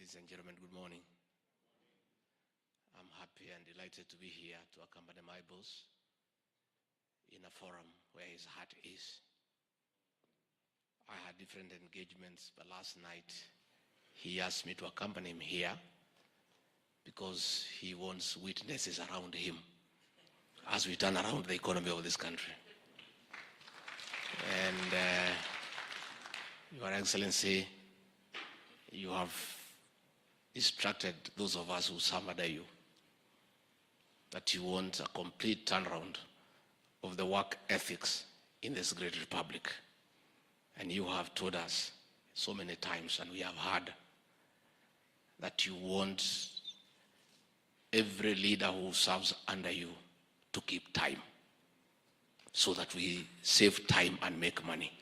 Ladies and gentlemen, good morning. I'm happy and delighted to be here to accompany my boss in a forum where his heart is. I had different engagements, but last night he asked me to accompany him here because he wants witnesses around him as we turn around the economy of this country. And Your Excellency, you have instructed those of us who serve under you that you want a complete turnaround of the work ethics in this great republic. And you have told us so many times, and we have heard, that you want every leader who serves under you to keep time so that we save time and make money.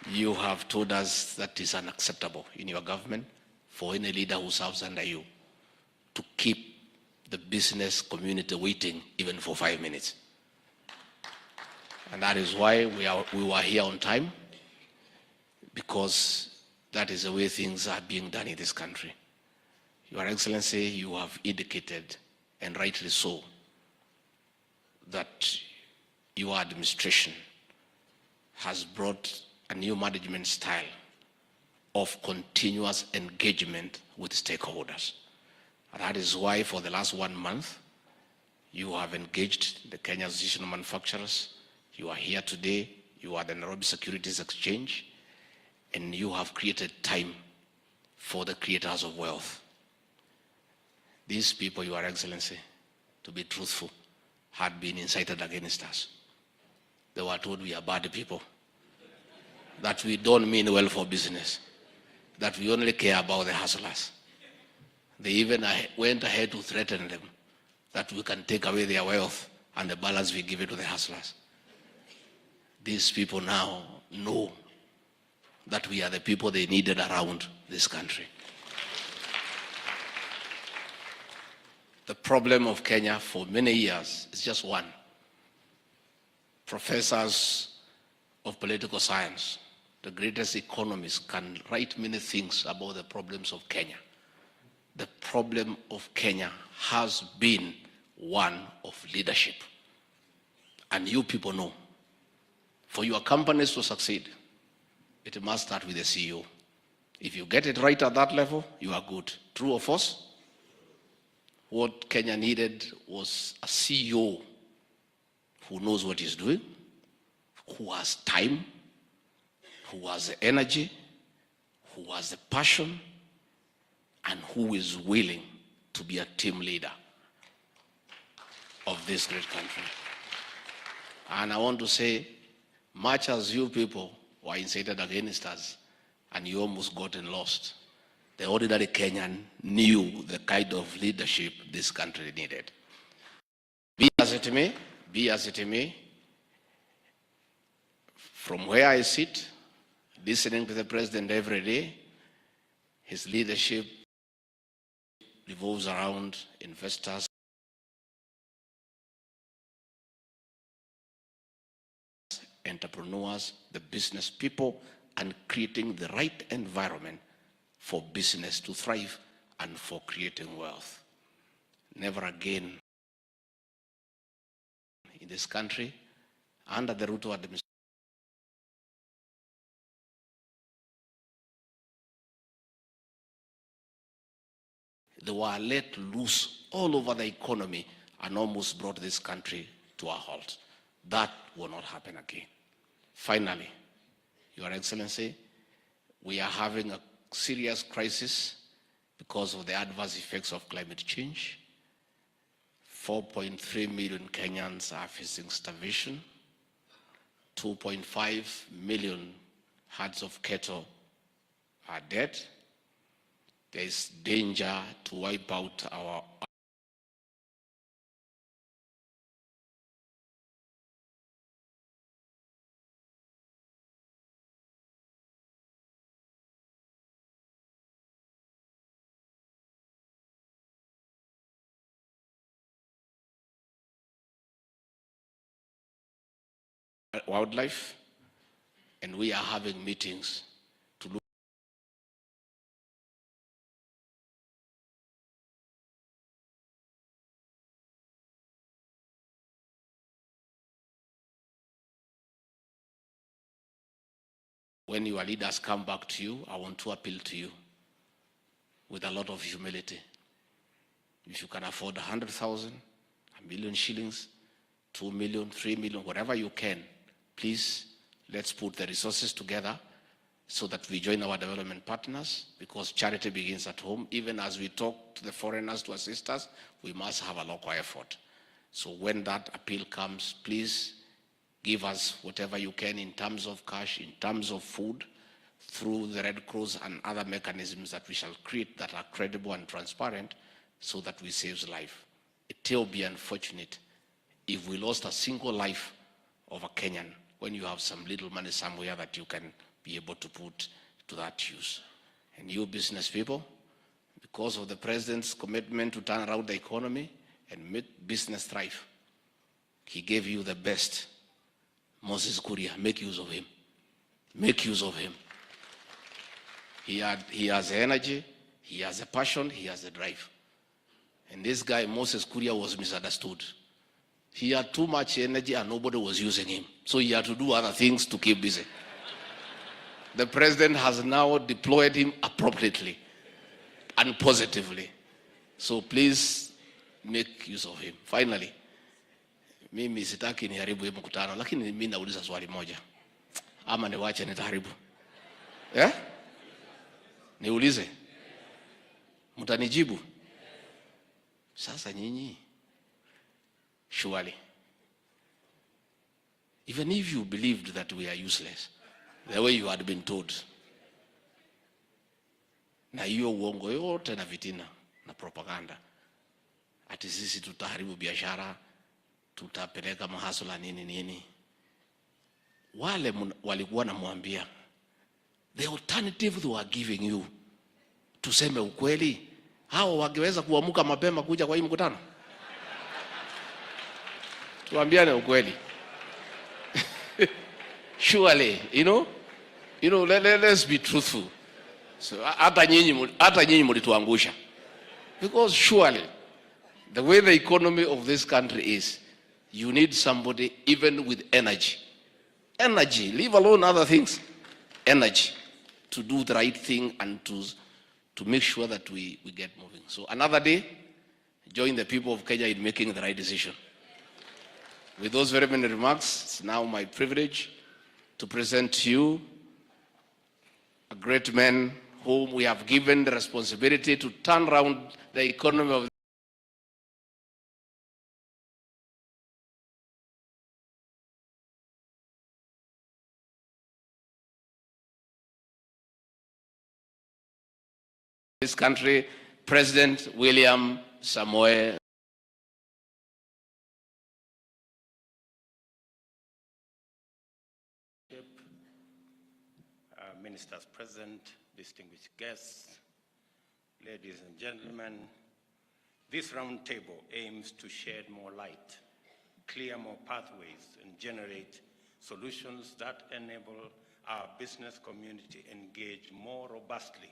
You have told us that is unacceptable in your government for any leader who serves under you to keep the business community waiting even for 5 minutes. And that is why we were here on time, because that is the way things are being done in this country. Your Excellency, you have indicated, and rightly so, that your administration has brought a new management style of continuous engagement with stakeholders. And that is why for the last 1 month, you have engaged the Kenya Association of Manufacturers. You are here today. You are the Nairobi Securities Exchange. And you have created time for the creators of wealth. These people, Your Excellency, to be truthful, had been incited against us. They were told we are bad people, that we don't mean well for business, that we only care about the hustlers. They even went ahead to threaten them that we can take away their wealth and the balance we give it to the hustlers. These people now know that we are the people they needed around this country. The problem of Kenya for many years is just one. Professors of political science, the greatest economists, can write many things about the problems of Kenya. The problem of Kenya has been one of leadership. And you people know, for your companies to succeed, it must start with the CEO. If you get it right at that level, you are good. True or false? What Kenya needed was a CEO who knows what he's doing, who has time, who has the energy, who has the passion, and who is willing to be a team leader of this great country. And I want to say, much as you people were incited against us and you almost gotten lost, the ordinary Kenyan knew the kind of leadership this country needed. Be as it may, from where I sit, listening to the president every day, his leadership revolves around investors, entrepreneurs, the business people, and creating the right environment for business to thrive and for creating wealth. Never again in this country, under the Ruto administration, they were let loose all over the economy and almost brought this country to a halt. That will not happen again. Finally, Your Excellency, we are having a serious crisis because of the adverse effects of climate change. 4.3 million Kenyans are facing starvation. 2.5 million herds of cattle are dead. There is danger to wipe out our wildlife, and we are having meetings when your leaders come back to you, I want to appeal to you with a lot of humility. If you can afford 100,000, 1,000,000 shillings, 2 million, 3 million, whatever you can, please, let's put the resources together so that we join our development partners, because charity begins at home. Even as we talk to the foreigners to assist us, we must have a local effort. So when that appeal comes, please give us whatever you can in terms of cash, in terms of food, through the Red Cross and other mechanisms that we shall create that are credible and transparent, so that we save life. It will be unfortunate if we lost a single life of a Kenyan when you have some little money somewhere that you can be able to put to that use. And you business people, because of the president's commitment to turn around the economy and make business thrive, he gave you the best. Moses Kuria, make use of him. Make use of him. He has the energy, he has the passion, he has the drive. And this guy, Moses Kuria, was misunderstood. He had too much energy and nobody was using him. So he had to do other things to keep busy. The president has now deployed him appropriately and positively. So please make use of him. Finally, mimi sitaki niharibu hii mkutano, lakini mimi nauliza swali moja. Ama niwache nitaharibu? Niulize? Mtanijibu? Sasa nyinyi, surely, even if you believed that we are useless, the way you had been told, na hiyo uongo yote na vitina na propaganda, ati sisi tutaharibu biashara, tutapeleka mahasula nini nini, wale walikuwa namwambia, the alternative they were giving you, tuseme ukweli, hao wangeweza kuamuka mapema kuja kwa hii mkutano? Tuambiane ukweli. Surely, let's be truthful. So hata nyinyi mlituangusha. Because surely, the way the economy of this country is, you need somebody even with energy. Energy, leave alone other things. Energy to do the right thing and to make sure that we get moving. So another day, join the people of Kenya in making the right decision. With those very many remarks, it's now my privilege to present to you a great man whom we have given the responsibility to turn around the economy of this country, President William Samoei. Ministers present, distinguished guests, ladies and gentlemen, this roundtable aims to shed more light, clear more pathways, and generate solutions that enable our business community engage more robustly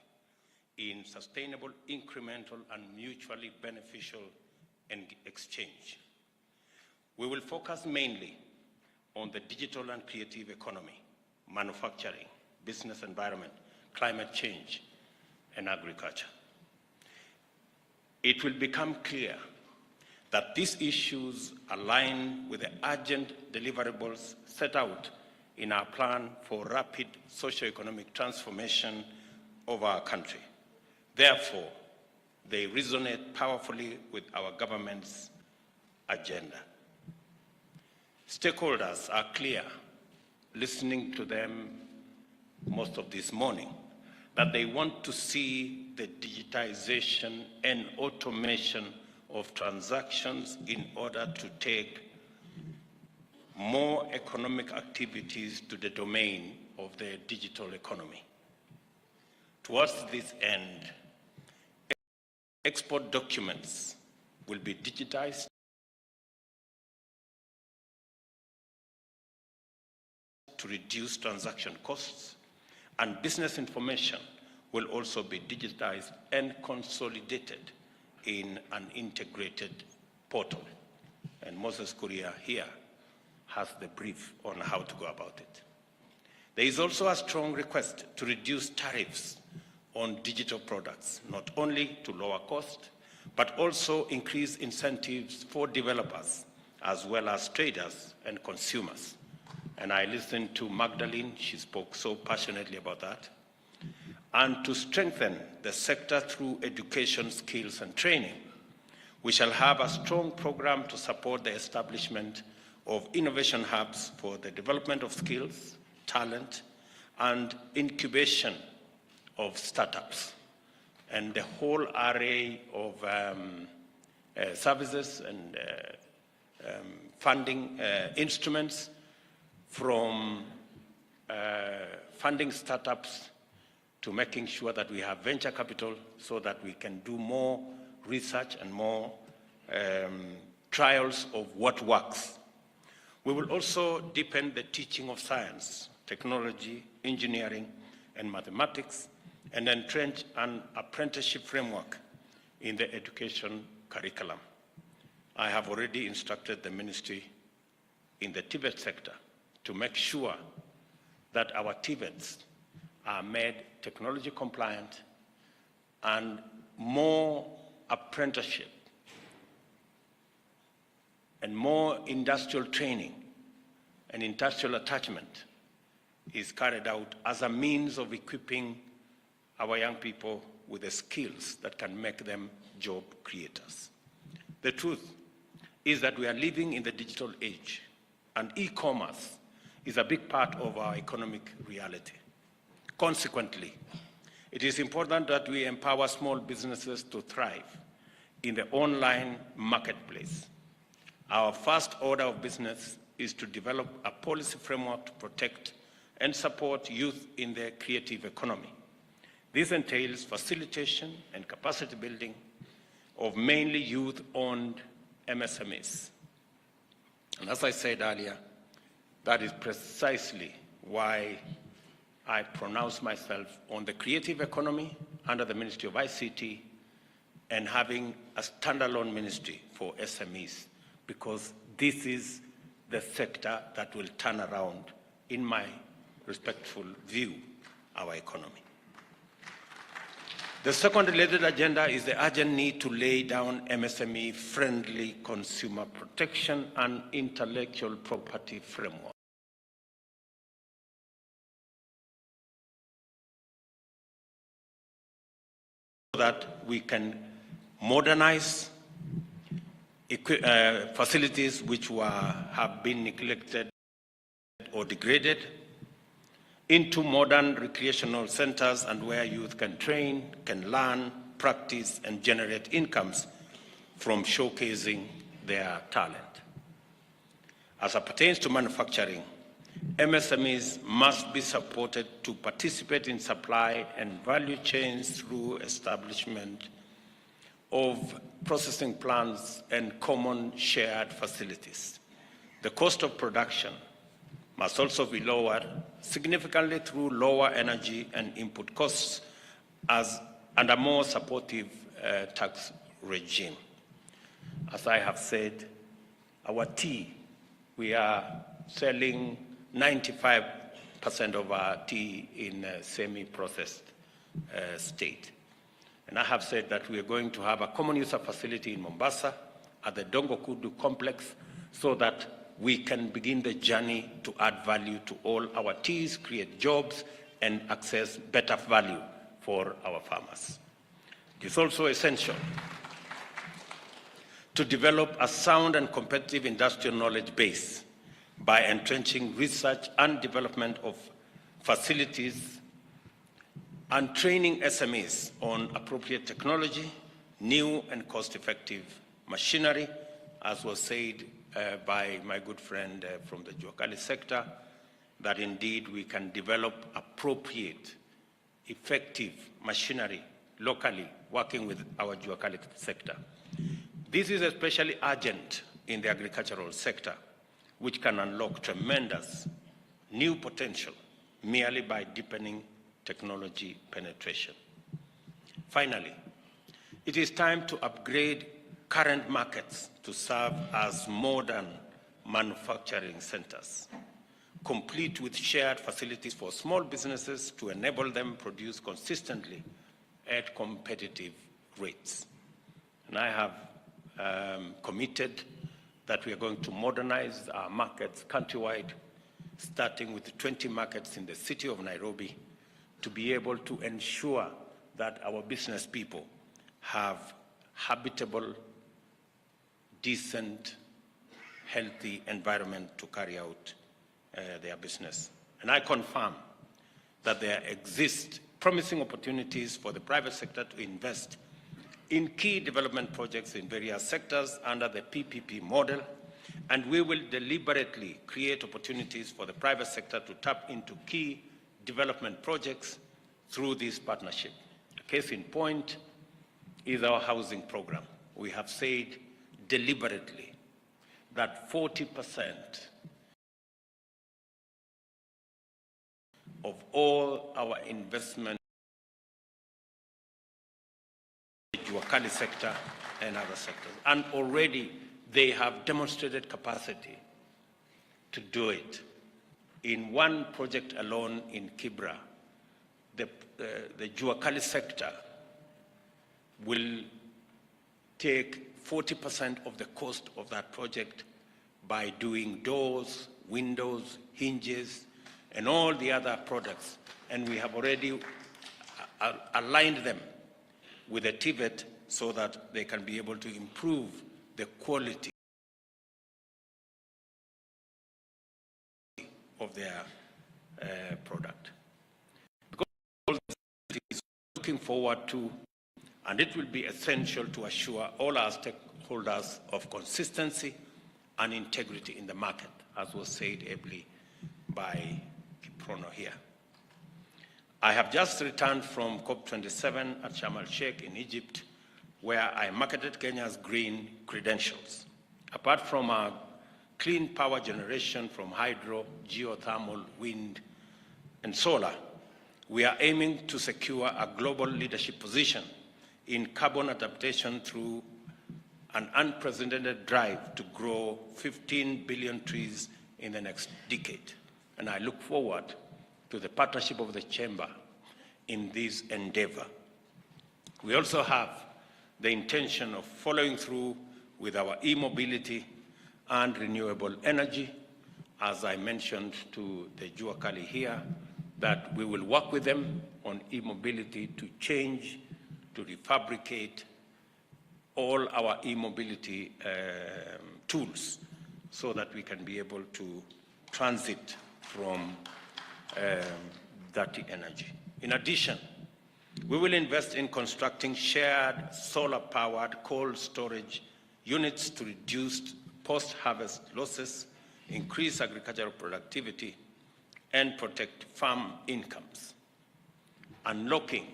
in sustainable, incremental, and mutually beneficial exchange. We will focus mainly on the digital and creative economy, manufacturing, business environment, climate change, and agriculture. It will become clear that these issues align with the urgent deliverables set out in our plan for rapid socio-economic transformation of our country. Therefore, they resonate powerfully with our government's agenda. Stakeholders are clear, listening to them most of this morning, that they want to see the digitization and automation of transactions in order to take more economic activities to the domain of the digital economy. Towards this end, export documents will be digitized to reduce transaction costs, and business information will also be digitized and consolidated in an integrated portal. And Moses Kuria here has the brief on how to go about it. There is also a strong request to reduce tariffs on digital products, not only to lower cost, but also increase incentives for developers, as well as traders and consumers. And I listened to Magdalene, she spoke so passionately about that. And to strengthen the sector through education, skills, and training. We shall have a strong program to support the establishment of innovation hubs for the development of skills, talent, and incubation of startups, and the whole array of services and funding instruments, from funding startups to making sure that we have venture capital so that we can do more research and more trials of what works. We will also deepen the teaching of science, technology, engineering, and mathematics, and entrench an apprenticeship framework in the education curriculum. I have already instructed the ministry in the TVET sector to make sure that our TVETs are made technology compliant and more apprenticeship and more industrial training and industrial attachment is carried out as a means of equipping our young people with the skills that can make them job creators. The truth is that we are living in the digital age, and e-commerce is a big part of our economic reality. Consequently, it is important that we empower small businesses to thrive in the online marketplace. Our first order of business is to develop a policy framework to protect and support youth in the creative economy. This entails facilitation and capacity building of mainly youth-owned MSMEs. And as I said earlier, that is precisely why I pronounce myself on the creative economy under the Ministry of ICT and having a standalone ministry for SMEs, because this is the sector that will turn around, in my respectful view, our economy. The second related agenda is the urgent need to lay down MSME-friendly consumer protection and intellectual property framework, so that we can modernize facilities which have been neglected or degraded into modern recreational centers, and where youth can train, can learn, practice, and generate incomes from showcasing their talent. As it pertains to manufacturing, MSMEs must be supported to participate in supply and value chains through establishment of processing plants and common shared facilities. The cost of production must also be lowered significantly through lower energy and input costs and a more supportive tax regime. As I have said, our tea, we are selling 95% of our tea in a semi-processed state. And I have said that we are going to have a common user facility in Mombasa at the Dongo Kudu complex, so that we can begin the journey to add value to all our teas, create jobs, and access better value for our farmers. It is also essential to develop a sound and competitive industrial knowledge base by entrenching research and development of facilities and training SMEs on appropriate technology, new and cost-effective machinery, as was said by my good friend from the Juakali sector, that indeed we can develop appropriate, effective machinery locally, working with our Juakali sector. This is especially urgent in the agricultural sector, which can unlock tremendous new potential merely by deepening technology penetration. Finally, it is time to upgrade current markets to serve as modern manufacturing centers. complete with shared facilities for small businesses to enable them produce consistently at competitive rates. And I have committed that we are going to modernize our markets countrywide, starting with 20 markets in the city of Nairobi, to be able to ensure that our business people have habitable, decent, healthy environment to carry out their business. And I confirm that there exist promising opportunities for the private sector to invest in key development projects in various sectors under the PPP model, and we will deliberately create opportunities for the private sector to tap into key development projects through this partnership. A case in point is our housing program. We have said deliberately that 40% of all our investment in the Juakali sector and other sectors. And already they have demonstrated capacity to do it. In one project alone in Kibra, the Juakali sector will take 40% of the cost of that project by doing doors, windows, hinges, and all the other products. And we have already aligned them with the TVET so that they can be able to improve the quality of their product. Because all this is looking forward to, and it will be essential to assure all our stakeholders of consistency and integrity in the market, as was said ably by Kiprono here. I have just returned from COP27 at Sharm el-Sheikh in Egypt, where I marketed Kenya's green credentials. Apart from our clean power generation from hydro, geothermal, wind, and solar, we are aiming to secure a global leadership position in carbon adaptation through an unprecedented drive to grow 15 billion trees in the next decade. And I look forward to the partnership of the Chamber in this endeavor. We also have the intention of following through with our e-mobility and renewable energy, as I mentioned to the Juakali here, that we will work with them on e-mobility to change, to refabricate all our e-mobility tools so that we can be able to transit from dirty energy. In addition, we will invest in constructing shared solar-powered cold storage units to reduce post-harvest losses, increase agricultural productivity, and protect farm incomes. Unlocking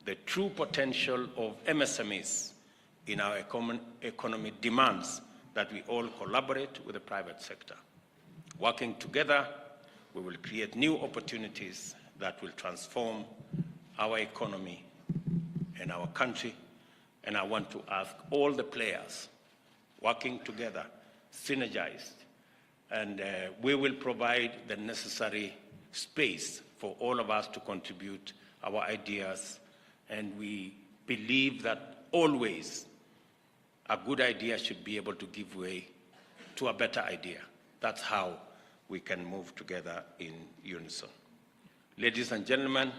the true potential of MSMEs in our economy demands that we all collaborate with the private sector. Working together, we will create new opportunities that will transform our economy and our country. And I want to ask all the players working together, synergized, and we will provide the necessary space for all of us to contribute our ideas. And we believe that always a good idea should be able to give way to a better idea. That's how we can move together in unison. Ladies and gentlemen,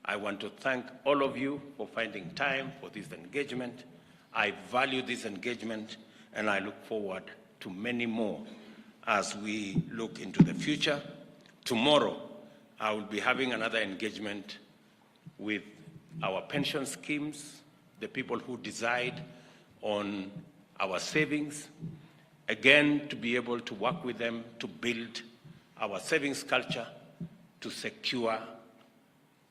I want to thank all of you for finding time for this engagement. I value this engagement, and I look forward to many more as we look into the future. Tomorrow, I will be having another engagement with our pension schemes, the people who decide on our savings, again, to be able to work with them to build our savings culture, to secure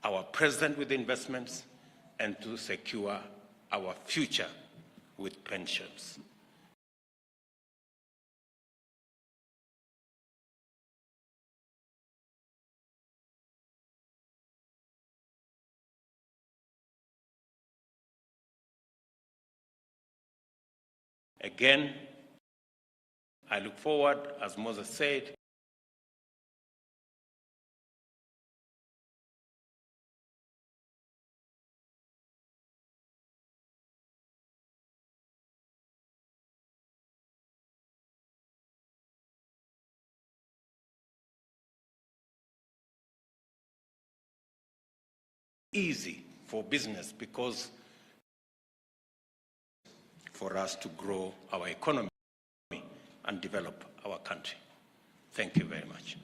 our present with investments, and to secure our future with pensions. Again, I look forward, as Moses said, easy for business because for us to grow our economy and develop our country. Thank you very much.